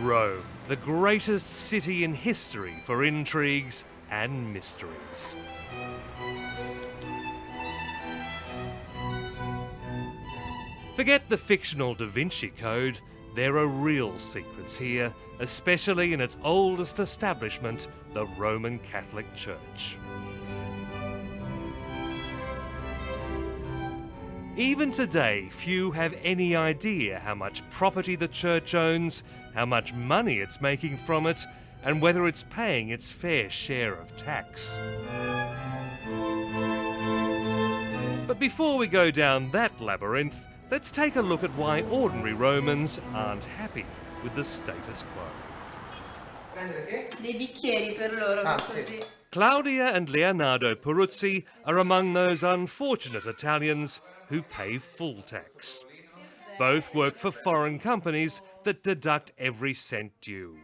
Rome, the greatest city in history for intrigues and mysteries. Forget the fictional Da Vinci Code, there are real secrets here, especially in its oldest establishment, the Roman Catholic Church. Even today, few have any idea how much property the church owns, how much money it's making from it, and whether it's paying its fair share of tax. But before we go down that labyrinth, let's take a look at why ordinary Romans aren't happy with the status quo. Dei bicchieri per loro, così. Claudia and Leonardo Peruzzi are among those unfortunate Italians who pay full tax. Both work for foreign companies that deduct every cent due.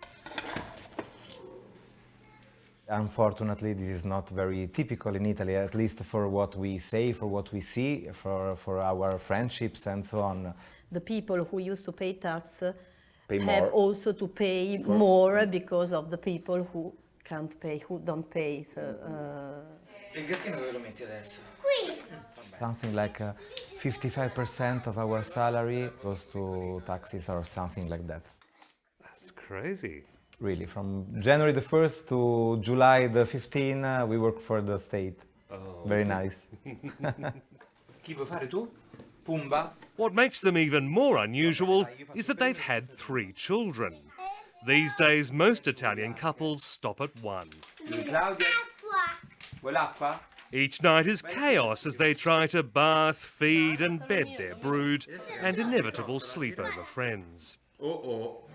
Unfortunately, this is not very typical in Italy, at least for what we say, for what we see, for our friendships and so on. The people who used to pay tax Pay have more. also to pay more because of the people who can't pay, who don't pay. So, Il gattino dove lo metti adesso? Something like 55% of our salary goes to taxes or something like that. That's crazy. Really, from January the 1st to July the 15th, we work for the state. Oh. Very nice. Chi vuoi fare tu? Pumba? What makes them even more unusual is that they've had 3 children. These days, most Italian couples stop at 1. Claudia? Vuoi l'acqua? Each night is chaos as they try to bath, feed and bed their brood and inevitable sleepover friends. Oh.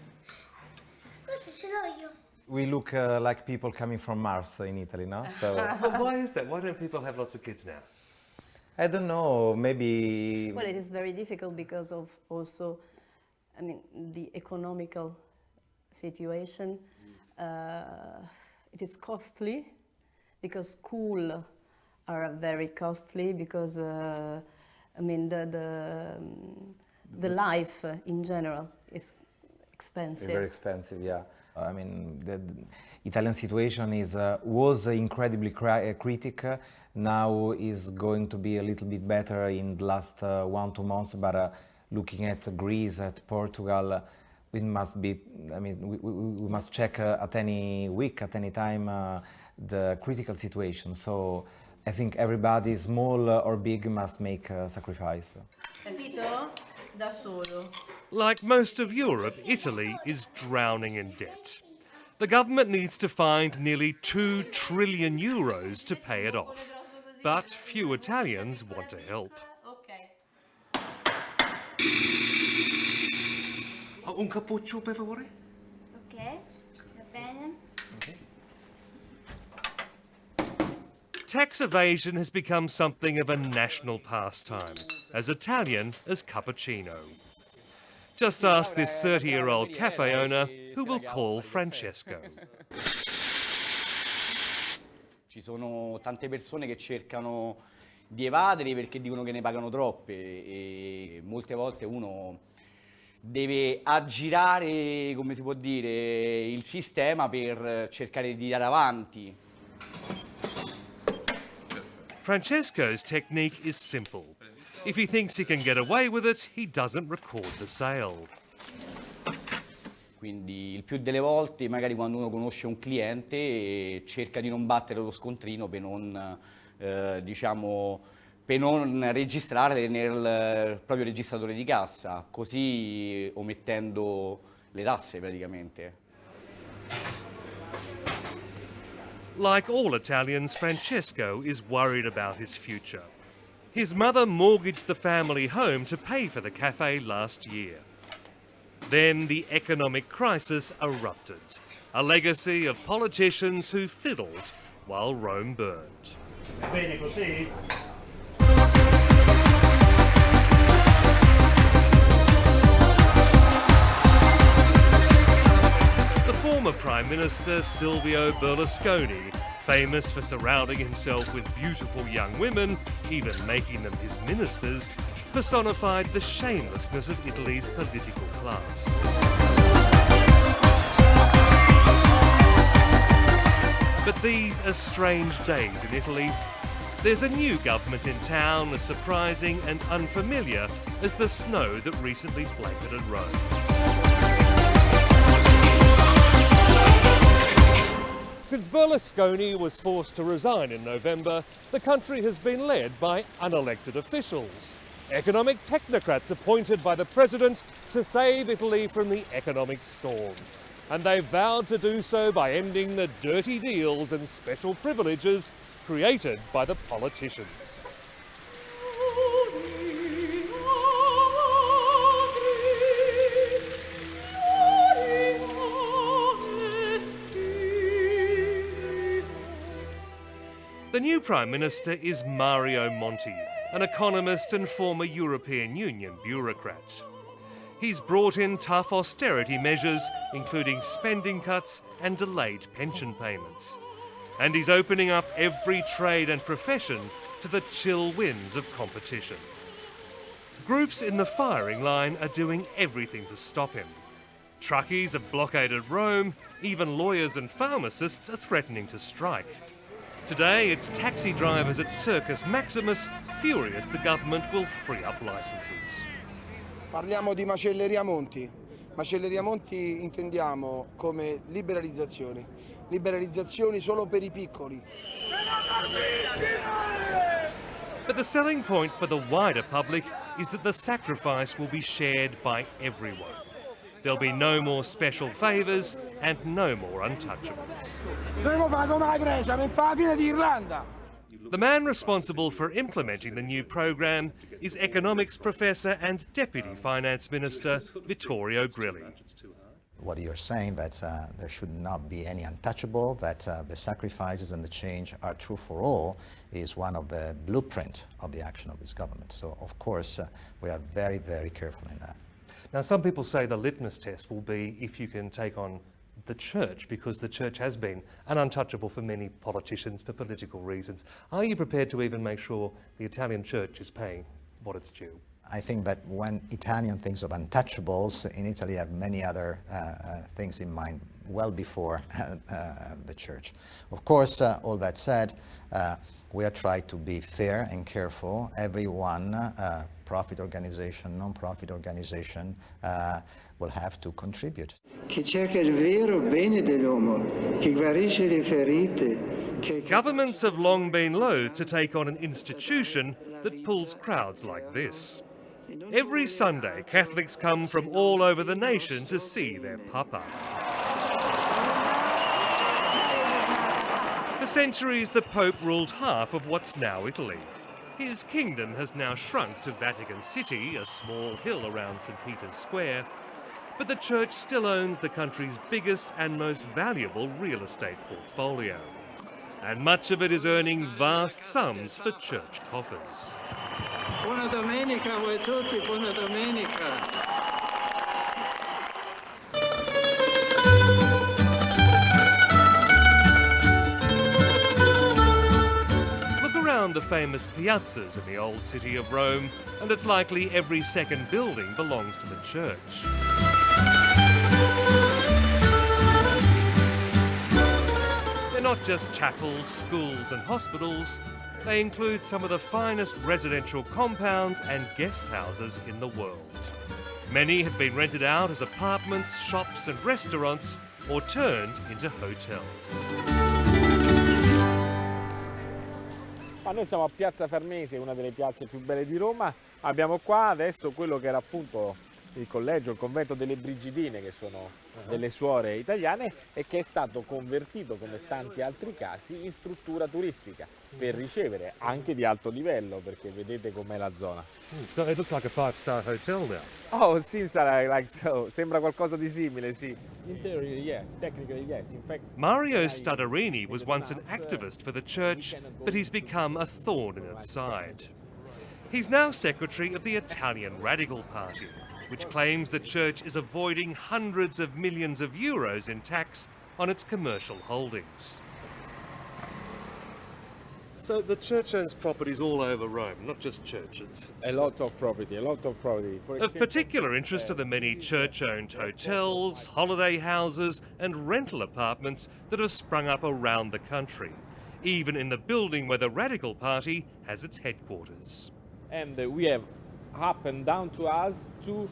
Questo ce l'ho io. We look like people coming from Mars in Italy, no? So But why is that? Why don't people have lots of kids now? I don't know, maybe well, it is very difficult because of also, I mean, the economical situation. It is costly because schools are very costly because, I mean, the life in general is expensive. very expensive, yeah. I mean, the Italian situation was incredibly critical. Now is going to be a little bit better in the last 1-2 months, but looking at Greece, at Portugal, we must be, I mean, we must check at any week, at any time, the critical situation. So I think everybody, small or big, must make a sacrifice. Capito? Da solo. Like most of Europe, Italy is drowning in debt. The government needs to find nearly 2 trillion euros to pay it off. But few Italians want to help. Ok. Un cappuccio, per favore? Ok, va bene. Tax evasion has become something of a national pastime, as Italian as cappuccino. Just ask this 30-year-old cafe owner, who we'll call Francesco. Ci sono tante persone che cercano di evadere perché dicono che ne pagano troppe e molte volte uno deve aggirare, come si può dire, il sistema per cercare di andare avanti. Francesco's technique is simple. If he thinks he can get away with it, he doesn't record the sale. Quindi il più delle volte, magari quando uno conosce un cliente, cerca di non battere lo scontrino per non, diciamo, per non registrare nel proprio registratore di cassa, così omettendo le tasse praticamente. Like all Italians, Francesco is worried about his future. His mother mortgaged the family home to pay for the cafe last year. Then the economic crisis erupted, a legacy of politicians who fiddled while Rome burned. Bene così? The former Prime Minister Silvio Berlusconi, famous for surrounding himself with beautiful young women, even making them his ministers, personified the shamelessness of Italy's political class. But these are strange days in Italy. There's a new government in town as surprising and unfamiliar as the snow that recently blanketed Rome. Since Berlusconi was forced to resign in November, the country has been led by unelected officials, economic technocrats appointed by the president to save Italy from the economic storm. And they've vowed to do so by ending the dirty deals and special privileges created by the politicians. The new Prime Minister is Mario Monti, an economist and former European Union bureaucrat. He's brought in tough austerity measures, including spending cuts and delayed pension payments. And he's opening up every trade and profession to the chill winds of competition. Groups in the firing line are doing everything to stop him. Truckies have blockaded Rome, even lawyers and pharmacists are threatening to strike. Today, it's taxi drivers at Circus Maximus furious the government will free up licenses. Parliamo di Macelleria Monti. Macelleria Monti intendiamo come liberalizzazioni. Liberalizzazioni solo per I piccoli. But the selling point for the wider public is that the sacrifice will be shared by everyone. There'll be no more special favours and no more untouchables. The man responsible for implementing the new programme is economics professor and deputy finance minister Vittorio Grilli. What you're saying, that there should not be any untouchable, that the sacrifices and the change are true for all, is one of the blueprint of the action of this government. So, of course, we are very, very careful in that. Now, some people say the litmus test will be if you can take on the church, because the church has been an untouchable for many politicians for political reasons. Are you prepared to even make sure the Italian church is paying what it's due? I think that when Italian thinks of untouchables, in Italy have many other things in mind well before the church. Of course, all that said, we are trying to be fair and careful. Everyone, profit organization, non-profit organization, will have to contribute. Governments have long been loath to take on an institution that pulls crowds like this. Every Sunday, Catholics come from all over the nation to see their Papa. For centuries, the Pope ruled half of what's now Italy. His kingdom has now shrunk to Vatican City, a small hill around St. Peter's Square, but the Church still owns the country's biggest and most valuable real estate portfolio. And much of it is earning vast sums for church coffers. Buona domenica a voi tutti, buona domenica. The famous piazzas in the old city of Rome, and it's likely every second building belongs to the church. They're not just chapels, schools and hospitals, they include some of the finest residential compounds and guest houses in the world. Many have been rented out as apartments, shops and restaurants, or turned into hotels. Noi siamo a Piazza Farnese, una delle piazze più belle di Roma. Abbiamo qua adesso quello che era appunto il collegio, il convento delle Brigidine, che sono delle suore italiane, e che è stato convertito, come tanti altri casi, in struttura turistica per ricevere anche di alto livello, perché vedete com'è la zona. So it looks like a five-star hotel now. Oh, it seems like so. Sembra qualcosa di simile, sì. Interior, yes. Technically, yes. In fact, Mario Stadarini was once an activist for the church, but he's become a thorn in its side. He's now secretary of the Italian Radical Party, which claims the church is avoiding hundreds of millions of euros in tax on its commercial holdings. So the church owns properties all over Rome, not just churches. A lot of property, a lot of property. For Of example, particular interest are the many church-owned hotels, holiday houses and rental apartments that have sprung up around the country, even in the building where the Radical Party has its headquarters. and we have up and down to us two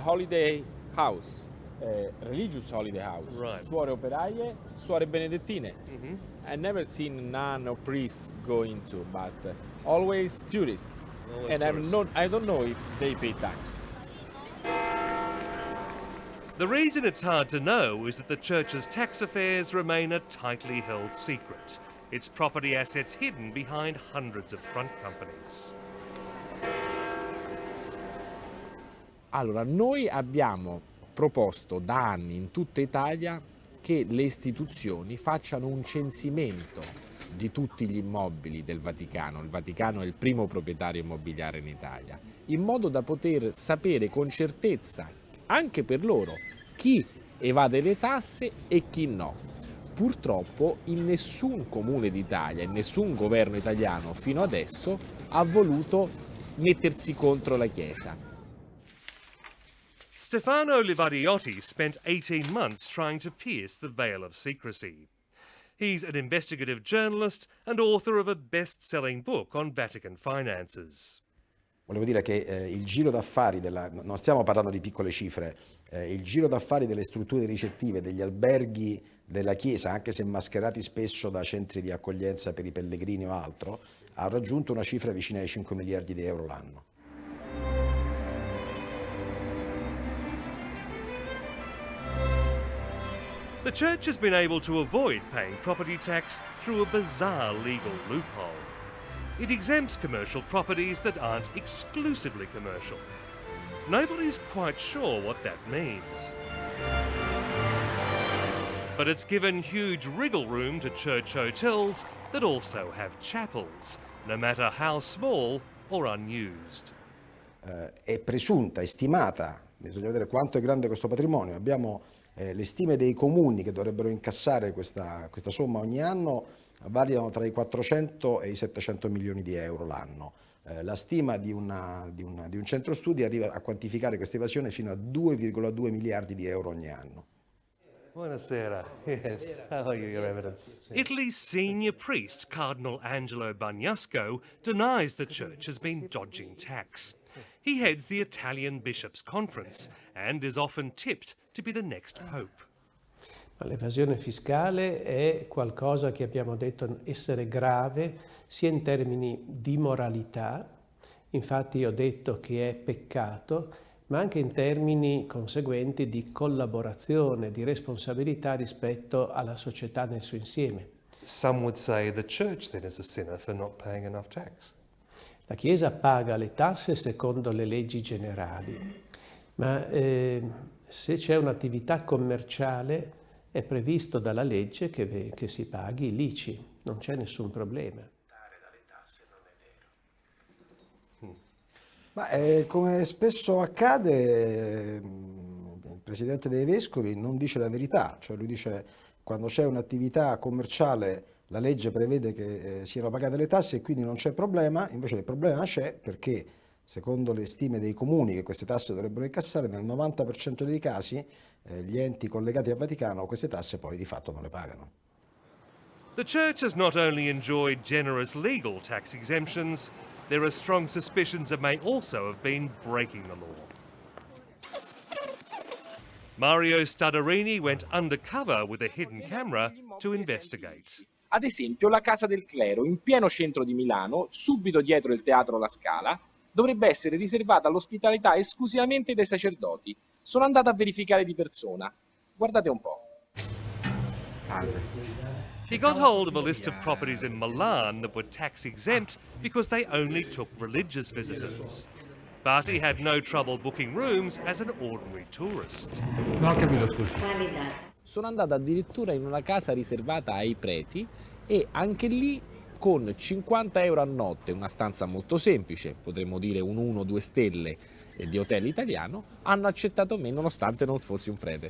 holiday house, religious holiday house. Right. Suore operaie, suore benedettine. I never seen nun or priests going to, but always tourists. Always and tourists. I don't know if they pay tax. The reason it's hard to know is that the church's tax affairs remain a tightly held secret, its property assets hidden behind hundreds of front companies. Allora, noi abbiamo proposto da anni in tutta Italia che le istituzioni facciano un censimento di tutti gli immobili del Vaticano. Il Vaticano è il primo proprietario immobiliare in Italia, in modo da poter sapere con certezza, anche per loro, chi evade le tasse e chi no. Purtroppo in nessun comune d'Italia, in nessun governo italiano fino adesso ha voluto mettersi contro la Chiesa. Stefano Livariotti spent 18 months trying to pierce the veil of secrecy. He's an investigative journalist and author of a best-selling book on Vatican finances. Volevo dire che il giro d'affari non stiamo parlando di piccole cifre, il giro d'affari delle strutture ricettive, degli alberghi della Chiesa, anche se mascherati spesso da centri di accoglienza per i pellegrini o altro, ha raggiunto una cifra vicina ai 5 miliardi di euro l'anno. The church has been able to avoid paying property tax through a bizarre legal loophole. It exempts commercial properties that aren't exclusively commercial. Nobody's quite sure what that means. But it's given huge wriggle room to church hotels that also have chapels, no matter how small or unused. È presunta, è stimata, bisogna vedere quanto è grande questo patrimonio. Abbiamo le stime dei comuni che dovrebbero incassare questa somma ogni anno variano tra i 400 e i 700 milioni di euro l'anno. La stima di un centro studi arriva a quantificare questa evasione fino a 2,2 miliardi di euro ogni anno. Buonasera. Yes, how are you, your evidence? Italy's senior priest, Cardinal Angelo Bagnasco, denies the church has been dodging tax. He heads the Italian Bishops' Conference and is often tipped to be the next pope. L'evasione fiscale è qualcosa che abbiamo detto essere grave sia in termini di moralità, infatti ho detto che è peccato, ma anche in termini conseguenti di collaborazione, di responsabilità rispetto alla società nel suo insieme. Some would say the church then is a sinner for not paying enough tax. La Chiesa paga le tasse secondo le leggi generali, ma se c'è un'attività commerciale è previsto dalla legge che si paghi l'ICI, non c'è nessun problema. Ma come spesso accade, il Presidente dei Vescovi non dice la verità, cioè lui dice quando c'è un'attività commerciale la legge prevede che siano pagate le tasse e quindi non c'è problema, invece il problema c'è perché secondo le stime dei comuni che queste tasse dovrebbero incassare, nel 90% dei casi gli enti collegati al Vaticano queste tasse poi di fatto non le pagano. The church has not only enjoyed generous legal tax exemptions, there are strong suspicions it may also have been breaking the law. Mario Stadarini went undercover with a hidden camera to investigate. Ad esempio la Casa del Clero, in pieno centro di Milano, subito dietro il Teatro La Scala, dovrebbe essere riservata all'ospitalità esclusivamente dai sacerdoti. Sono andato a verificare di persona. Guardate un po'. Salve. He got hold of a list of properties in Milan that were tax exempt because they only took religious visitors. But he had no trouble booking rooms as an ordinary tourist. Non ho capito, scusi. Sono andato addirittura in una casa riservata ai preti e anche lì con 50 euro a notte, una stanza molto semplice, potremmo dire un 1-2 stelle di hotel italiano, hanno accettato me nonostante non fossi un prete.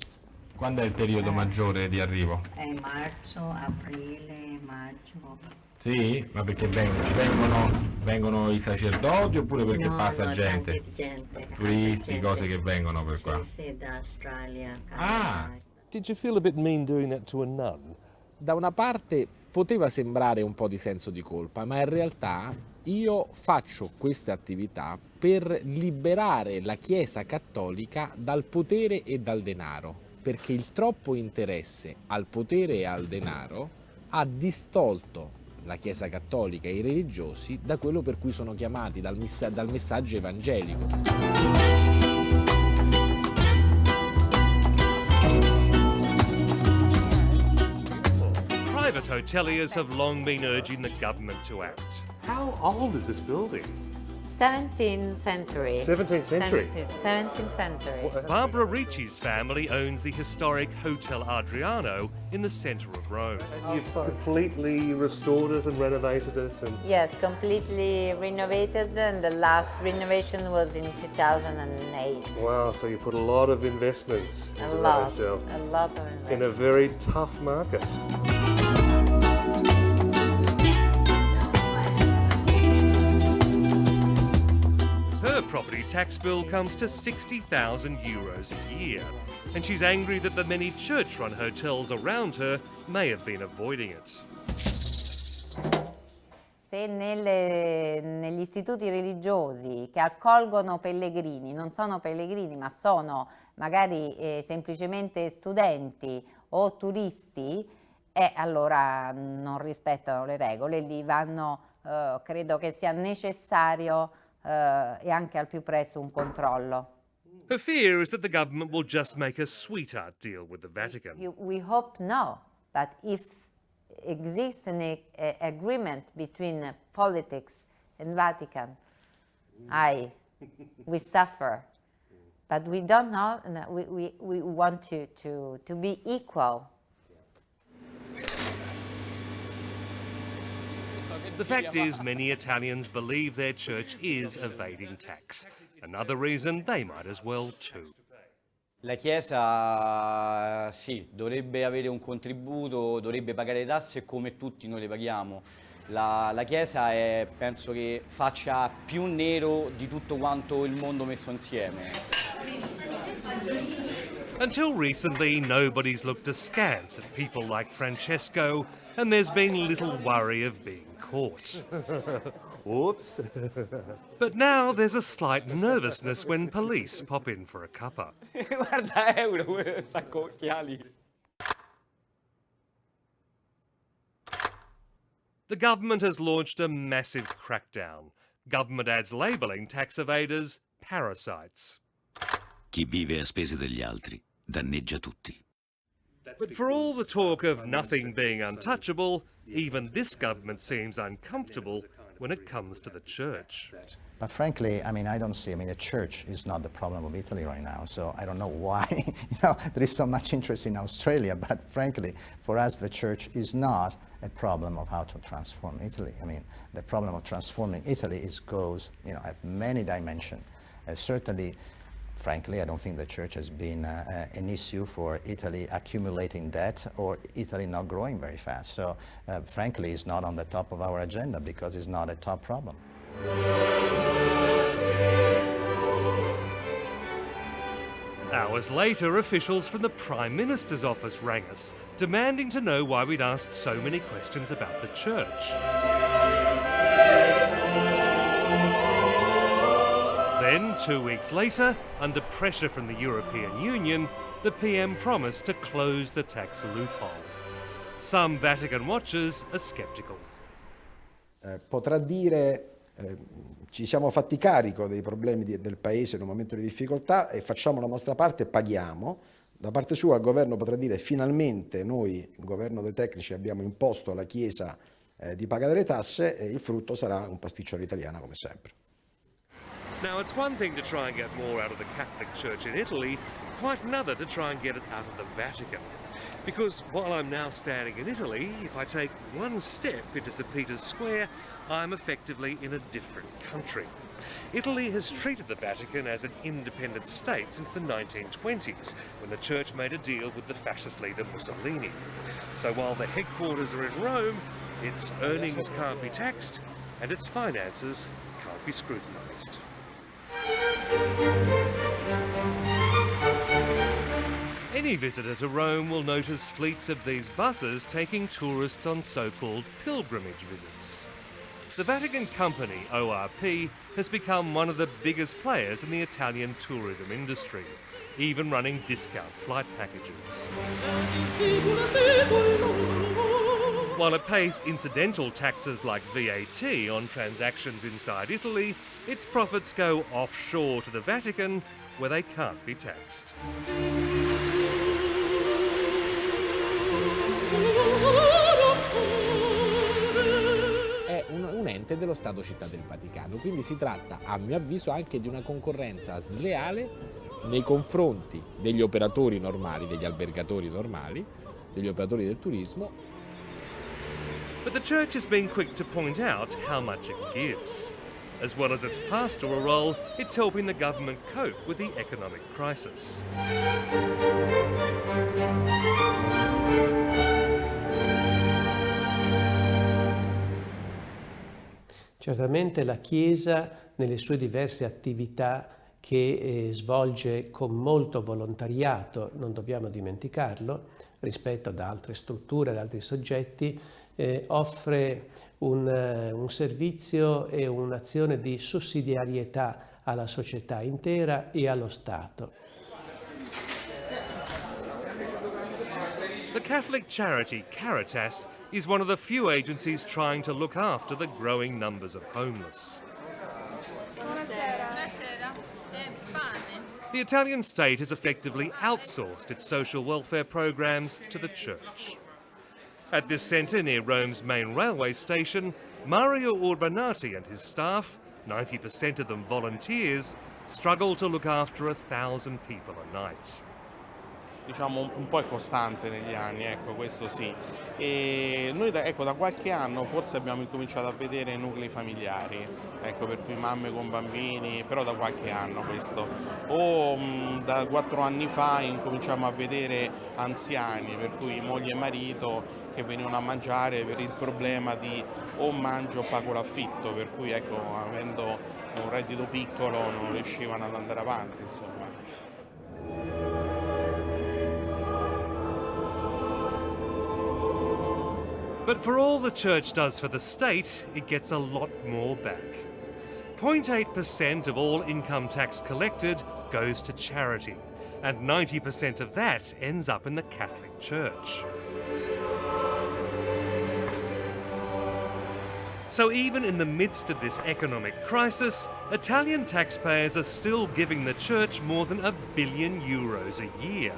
Quando è il periodo maggiore di arrivo? È marzo, aprile, maggio. Sì? Ma perché vengono i sacerdoti oppure perché passa gente? Turisti, cose che vengono per qua. Sì, da Australia. Ah! Did you feel a bit mean doing that to a nun? Da una parte poteva sembrare un po' di senso di colpa, ma in realtà io faccio queste attività per liberare la Chiesa cattolica dal potere e dal denaro, perché il troppo interesse al potere e al denaro ha distolto la Chiesa cattolica e i religiosi da quello per cui sono chiamati dal messaggio evangelico. Private hoteliers have long been urging the government to act. How old is this building? 17th century. 17th century? 17th century. Barbara Ricci's family owns the historic Hotel Adriano in the centre of Rome. And you've completely restored it and renovated it? And Yes, completely renovated, and the last renovation was in 2008. wow, so you put a lot of investments A into the lot hotel of investment. in a very tough market. Her property tax bill comes to €60,000 a year, and she's angry that the many church-run hotels around her may have been avoiding it. Se negli istituti religiosi che accolgono pellegrini, non sono pellegrini ma sono magari semplicemente studenti o turisti, allora non rispettano le regole, lì vanno, credo che sia necessario e anche al più presto un controllo. Her fear is that the government will just make a sweetheart deal with the Vatican. We hope no, but if exists an agreement between politics and Vatican, we suffer. But we don't know, we want to be equal. The fact is, many Italians believe their church is evading tax. Another reason they might as well too. La Chiesa sì, dovrebbe avere un contributo, dovrebbe pagare le tasse come tutti noi le paghiamo. La Chiesa penso che faccia più nero di tutto quanto il mondo messo insieme. Until recently, nobody's looked askance at people like Francesco, and there's been little worry of being caught. Whoops. But now there's a slight nervousness when police pop in for a cuppa. Guarda Euro, sta con occhiali. The government has launched a massive crackdown. Government ads labelling tax evaders parasites. Chi vive a spese degli altri danneggia tutti. But for all the talk of nothing being untouchable, even this government seems uncomfortable when it comes to the church. But frankly, I mean, I don't see, the church is not the problem of Italy right now, so I don't know why, there is so much interest in Australia, but frankly, for us, the church is not a problem of how to transform Italy. The problem of transforming Italy goes, have many dimensions. Certainly, frankly, I don't think the church has been an issue for Italy accumulating debt or Italy not growing very fast. So, frankly, it's not on the top of our agenda because it's not a top problem. Hours later, officials from the Prime Minister's office rang us, demanding to know why we'd asked so many questions about the church. Then, 2 weeks later, under pressure from the European Union, the PM promised to close the tax loophole. Some Vatican watchers are sceptical. Potrà dire ci siamo fatti carico dei problemi del Paese in un momento di difficoltà e facciamo la nostra parte e paghiamo. Da parte sua il governo potrà dire finalmente noi, il governo dei tecnici, abbiamo imposto alla Chiesa di pagare le tasse e il frutto sarà un pasticcio all'italiana come sempre. Now, it's one thing to try and get more out of the Catholic Church in Italy, quite another to try and get it out of the Vatican. Because while I'm now standing in Italy, if I take one step into St. Peter's Square, I'm effectively in a different country. Italy has treated the Vatican as an independent state since the 1920s, when the Church made a deal with the fascist leader Mussolini. So while the headquarters are in Rome, Its earnings can't be taxed, and its finances can't be scrutinised. Any visitor to Rome will notice fleets of these buses taking tourists on so-called pilgrimage visits. The Vatican company, ORP, has become one of the biggest players in the Italian tourism industry, even running discount flight packages. While it pays incidental taxes like VAT on transactions inside Italy, its profits go offshore to the Vatican, where they can't be taxed. È un ente dello Stato Città del Vaticano, quindi si tratta, a mio avviso, anche di una concorrenza sleale nei confronti degli operatori normali, degli albergatori normali, degli operatori del turismo. But the Church has been quick to point out how much it gives. As well as its pastoral role, it's helping the government cope with the economic crisis. Certamente la Chiesa, nelle sue diverse attività che svolge con molto volontariato, non dobbiamo dimenticarlo, rispetto ad altre strutture, ad altri soggetti, offre un servizio e un'azione di sussidiarietà alla società intera e allo Stato. The Catholic charity Caritas is one of the few agencies trying to look after the growing numbers of homeless. The Italian state has effectively outsourced its social welfare programs to the Church. At this centre near Rome's main railway station, Mario Urbanati and his staff, 90% of them volunteers, struggle to look after 1,000 people a night. Diciamo un po' è costante negli anni, ecco, questo sì. E noi da qualche anno forse abbiamo incominciato a vedere nuclei familiari, ecco, per cui mamme con bambini, però da qualche anno questo. O da 4 anni fa incominciamo a vedere anziani, per cui moglie e marito che venivano a mangiare per il problema di o mangio o pago l'affitto, per cui ecco, avendo un reddito piccolo non riuscivano ad andare avanti, insomma. But for all the Church does for the state, it gets a lot more back. 0.8% of all income tax collected goes to charity, and 90% of that ends up in the Catholic Church. So even in the midst of this economic crisis, Italian taxpayers are still giving the Church more than €1 billion a year.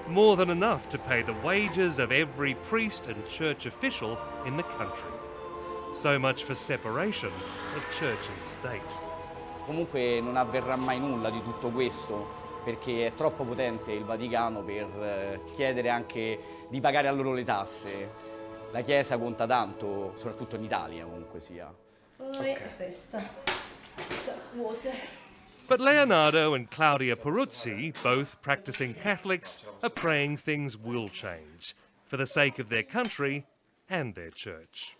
More than enough to pay the wages of every priest and church official in the country. So much for separation of church and state. Comunque non avverrà mai nulla di tutto questo, perché è troppo potente il Vaticano per chiedere anche di pagare a loro le tasse. La Chiesa conta tanto, soprattutto in Italia comunque sia. Poi questa water. But Leonardo and Claudia Peruzzi, both practicing Catholics, are praying things will change for the sake of their country and their church.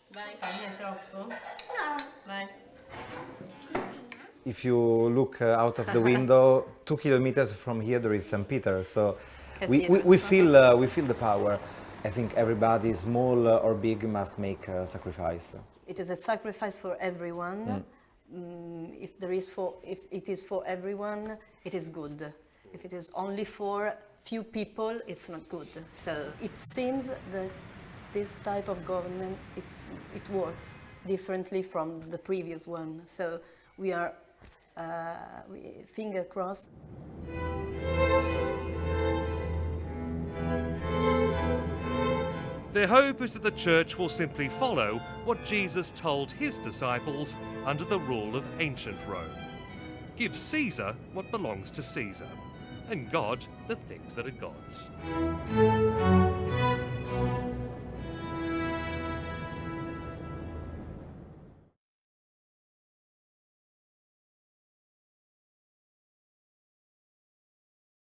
If you look out of the window, 2 kilometers from here there is St. Peter, so we feel the power. I think everybody, small or big, must make a sacrifice. It is a sacrifice for everyone. If it is for everyone, it is good. If it is only for few people, it's not good. So it seems that this type of government, it works differently from the previous one. So we are, finger crossed. Their hope is that the Church will simply follow what Jesus told his disciples under the rule of ancient Rome. Give Caesar what belongs to Caesar, and God the things that are God's.